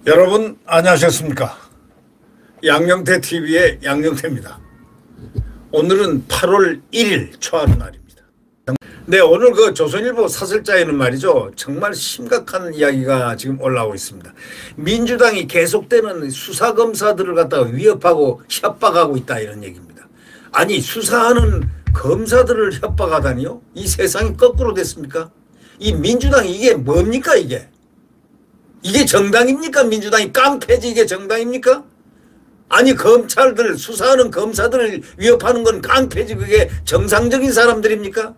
여러분 안녕하셨습니까? 양영태 TV의 양영태입니다. 오늘은 8월 1일 초하루 날입니다. 네, 오늘 그 조선일보 사설자에는 말이죠, 정말 심각한 이야기가 지금 올라오고 있습니다. 민주당이 계속되는 수사검사들을 갖다가 위협하고 협박하고 있다, 이런 얘기입니다. 아니, 수사하는 검사들을 협박하다니요? 이 세상이 거꾸로 됐습니까? 이 민주당이 이게 뭡니까, 이게? 이게 정당입니까? 민주당이 깡패지 이게 정당입니까? 아니, 검찰들, 수사하는 검사들을 위협하는 건 깡패지 그게 정상적인 사람들입니까?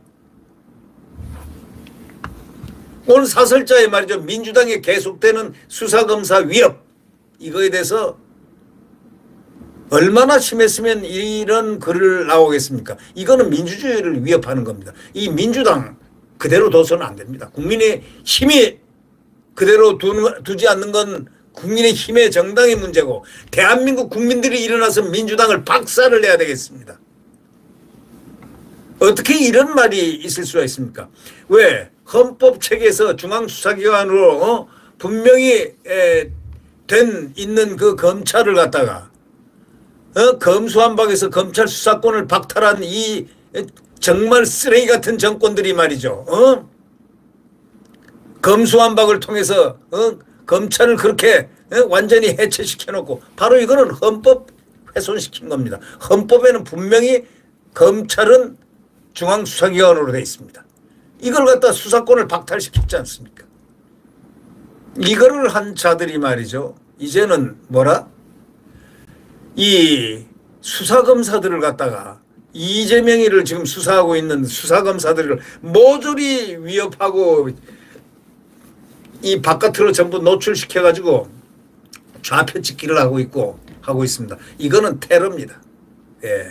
오늘 사설자에 말이죠, 민주당에 계속되는 수사검사 위협, 이거에 대해서 얼마나 심했으면 이런 글을 나오겠습니까? 이거는 민주주의를 위협하는 겁니다. 이 민주당 그대로 둬서는 안 됩니다. 국민의 힘이 그대로 두지 않는 건 국민의힘의 정당의 문제고, 대한민국 국민들이 일어나서 민주당을 박살을 내야 되겠습니다. 어떻게 이런 말이 있을 수가 있습니까? 왜? 헌법체계에서 중앙수사기관으로 분명히 있는 그 검찰을 갖다가 검수한박에서 검찰 수사권을 박탈한 이 정말 쓰레기 같은 정권들이 말이죠. 검수완박을 통해서 검찰을 그렇게 완전히 해체시켜놓고, 바로 이거는 헌법 훼손시킨 겁니다. 헌법에는 분명히 검찰은 중앙수사기관으로 되어 있습니다. 이걸 갖다 수사권을 박탈시켰지 않습니까? 이거를 한 자들이 말이죠, 이제는 뭐라? 이 수사검사들을 갖다가 이재명이를 지금 수사하고 있는 수사검사들을 모조리 위협하고 이 바깥으로 전부 노출시켜가지고 좌표찍기를 하고 있습니다. 이거는 테러입니다. 예.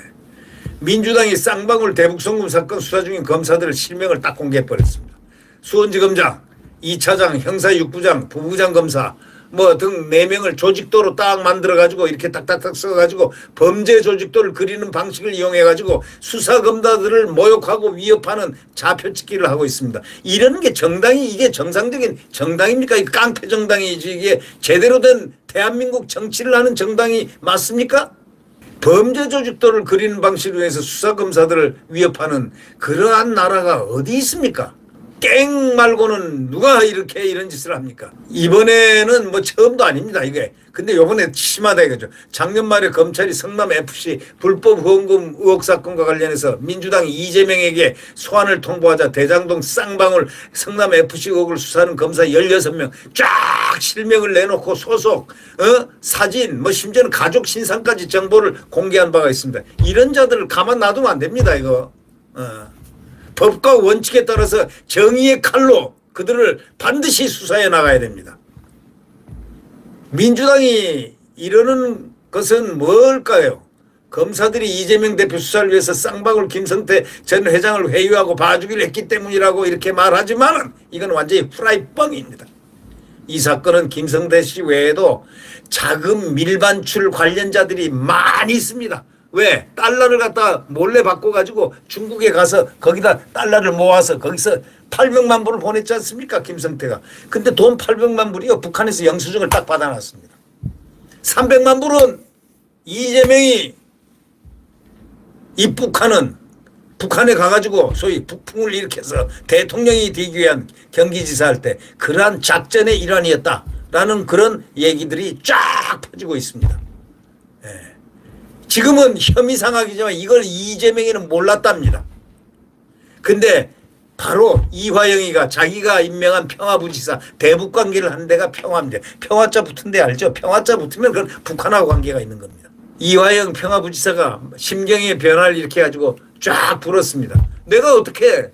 민주당이 쌍방울 대북송금 사건 수사 중인 검사들의 실명을 딱 공개해버렸습니다. 수원지검장, 2차장, 형사 6부장, 부부장 검사 뭐 등 4명을 조직도로 딱 만들어가지고 이렇게 딱딱딱 써가지고 범죄 조직도를 그리는 방식을 이용해가지고 수사검사들을 모욕하고 위협하는 좌표찍기를 하고 있습니다. 이런 게 정당이, 이게 정상적인 정당입니까? 이 깡패 정당이지 이게 제대로 된 대한민국 정치를 하는 정당이 맞습니까? 범죄 조직도를 그리는 방식으로 해서 수사검사들을 위협하는 그러한 나라가 어디 있습니까? 땡 말고는 누가 이렇게 이런 짓을 합니까? 이번에는 뭐 처음도 아닙니다, 이게. 근데 요번에 심하다 이거죠. 작년 말에 검찰이 성남FC 불법 후원금 의혹 사건과 관련해서 민주당이 이재명에게 소환을 통보하자 대장동 쌍방울 성남FC 의혹을 수사하는 검사 16명 쫙 실명을 내놓고 소속, 사진, 뭐 심지어는 가족 신상까지 정보를 공개한 바가 있습니다. 이런 자들을 가만 놔두면 안 됩니다, 이거. 법과 원칙에 따라서 정의의 칼로 그들을 반드시 수사해 나가야 됩니다. 민주당이 이러는 것은 뭘까요? 검사들이 이재명 대표 수사를 위해서 쌍방울 김성태 전 회장을 회유하고 봐주기로 했기 때문이라고 이렇게 말하지만 이건 완전히 후라이 뻥입니다. 이 사건은 김성태 씨 외에도 자금 밀반출 관련자들이 많이 있습니다. 왜? 달러를 갖다 몰래 바꿔가지고 중국에 가서 거기다 달러를 모아서 거기서 800만 불을 보냈지 않습니까? 김성태가. 근데 돈 800만 불이요, 북한에서 영수증을 딱 받아놨습니다. 300만 불은 이재명이 입북하는 북한에 가가지고 소위 북풍을 일으켜서 대통령이 되기 위한 경기지사 할 때 그러한 작전의 일환이었다라는 그런 얘기들이 쫙 퍼지고 있습니다. 예. 지금은 혐의상학이지만 이걸 이재명이는 몰랐답니다. 근데 바로 이화영이가 자기가 임명한 평화부지사 대북관계를 한 데가 평화입니다. 평화자 붙은 데 알죠? 평화자 붙으면 그건 북한하고 관계가 있는 겁니다. 이화영 평화부지사가 심경의 변화를 이렇게 해가지고 쫙 불었습니다. 내가 어떻게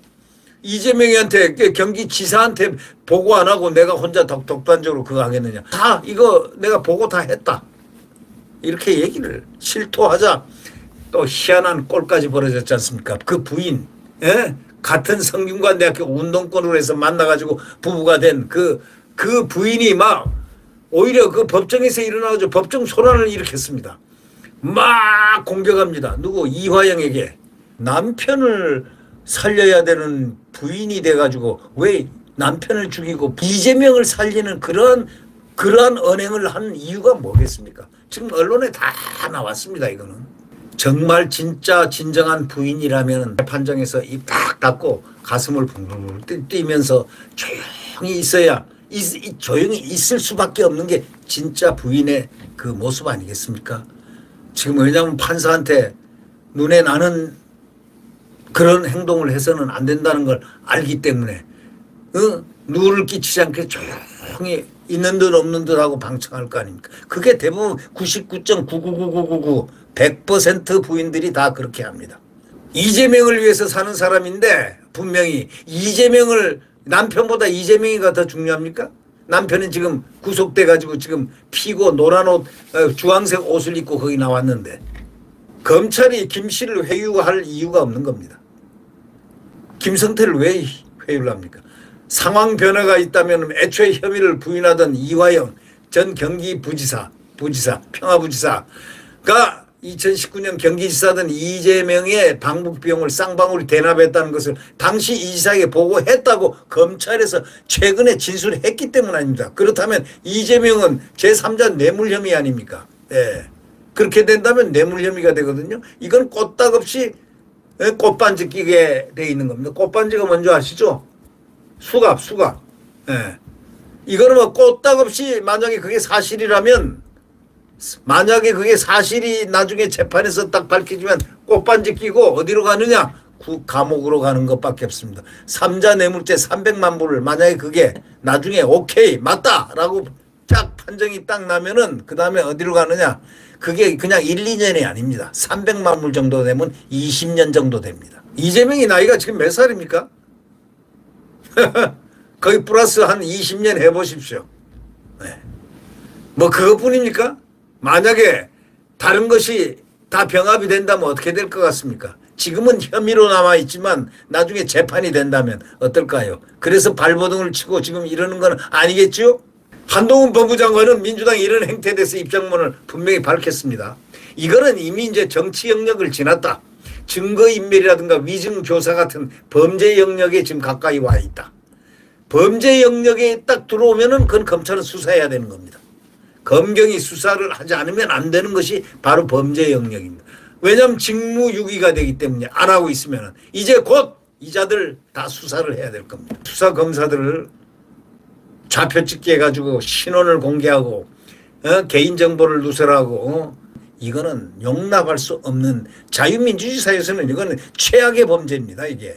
이재명이한테 경기지사한테 보고 안 하고 내가 혼자 독단적으로 그거 하겠느냐. 다 이거 내가 보고 다 했다. 이렇게 얘기를 실토하자 또 희한한 꼴까지 벌어졌지 않습니까? 그 부인, 같은 성균관대학교 운동권으로 해서 만나가지고 부부가 된 그 부인이 막 오히려 그 법정에서 일어나가지고 법정 소란을 일으켰습니다. 막 공격합니다. 누구? 이화영에게. 남편을 살려야 되는 부인이 돼가지고 왜 남편을 죽이고 이재명을 살리는 그러한 언행을 한 이유가 뭐겠습니까? 지금 언론에 다 나왔습니다. 이거는 정말 진짜 진정한 부인이라면 판정에서 입 딱 닫고 가슴을 붕붕 뛰면서 조용히 있어야 조용히 있을 수밖에 없는 게 진짜 부인의 그 모습 아니겠습니까? 지금 왜냐하면 판사한테 눈에 나는 그런 행동을 해서는 안 된다는 걸 알기 때문에 누를 끼치지 않게 조용히 있는 듯 없는 듯 하고 방청할 거 아닙니까? 그게 대부분 99.99999 100% 부인들이 다 그렇게 합니다. 이재명을 위해서 사는 사람인데 분명히 이재명을 남편보다 이재명이가 더 중요합니까? 남편은 지금 구속돼 가지고 지금 피고 노란 옷 주황색 옷을 입고 거기 나왔는데 검찰이 김 씨를 회유할 이유가 없는 겁니다. 김성태를 왜 회유를 합니까? 상황 변화가 있다면 애초에 혐의를 부인하던 이화영 전 경기부지사 평화부지사가 2019년 경기지사던 이재명의 방북 비용을 쌍방울이 대납했다는 것을 당시 이 지사에게 보고했다고 검찰에서 최근에 진술했기 때문 아닙니다. 그렇다면 이재명은 제3자 뇌물 혐의 아닙니까? 예. 그렇게 된다면 뇌물 혐의가 되거든요. 이건 꼬딱없이 꽃반지 끼게 돼 있는 겁니다. 꽃반지가 뭔지 아시죠? 수갑. 예. 이거는 뭐 꼬딱없이 만약에 그게 사실이라면 만약에 그게 사실이 나중에 재판에서 딱 밝혀지면 꽃반지 끼고 어디로 가느냐? 감옥으로 가는 것밖에 없습니다. 3자 뇌물죄 300만 불을 만약에 그게 나중에 오케이 맞다라고 딱 판정이 딱 나면은 그 다음에 어디로 가느냐? 그게 그냥 1, 2년이 아닙니다. 300만 불 정도 되면 20년 정도 됩니다. 이재명이 나이가 지금 몇 살입니까? 거의 플러스 한 20년 해보십시오. 네. 뭐 그것뿐입니까? 만약에 다른 것이 다 병합이 된다면 어떻게 될 것 같습니까? 지금은 혐의로 남아있지만 나중에 재판이 된다면 어떨까요? 그래서 발버둥을 치고 지금 이러는 건 아니겠죠? 한동훈 법무장관은 민주당이 이런 행태에 대해서 입장문을 분명히 밝혔습니다. 이거는 이미 이제 정치 영역을 지났다. 증거인멸이라든가 위증교사 같은 범죄 영역에 지금 가까이 와 있다. 범죄 영역에 딱 들어오면은 그건 검찰은 수사해야 되는 겁니다. 검경이 수사를 하지 않으면 안 되는 것이 바로 범죄 영역입니다. 왜냐하면 직무유기가 되기 때문에 안 하고 있으면 이제 곧 이자들 다 수사를 해야 될 겁니다. 수사검사들을 좌표 찍게 해가지고 신원을 공개하고 개인정보를 누설하고 이거는 용납할 수 없는 자유민주주의 사회에서는 이거는 최악의 범죄입니다. 이게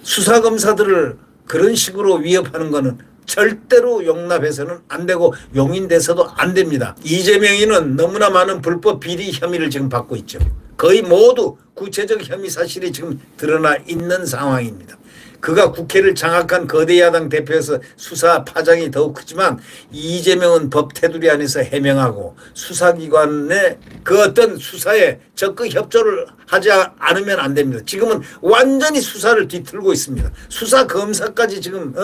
수사검사들을 그런 식으로 위협하는 거는 절대로 용납해서는 안 되고 용인돼서도 안 됩니다. 이재명이는 너무나 많은 불법 비리 혐의를 지금 받고 있죠. 거의 모두 구체적 혐의 사실이 지금 드러나 있는 상황입니다. 그가 국회를 장악한 거대 야당 대표에서 수사 파장이 더욱 크지만 이재명은 법 테두리 안에서 해명하고 수사기관의 그 어떤 수사에 적극 협조를 하지 않으면 안 됩니다. 지금은 완전히 수사를 뒤틀고 있습니다. 수사검사까지 지금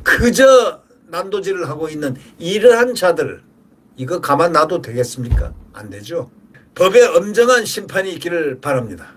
그저 난도질을 하고 있는 이러한 자들 이거 가만 놔도 되겠습니까? 안 되죠. 법에 엄정한 심판이 있기를 바랍니다.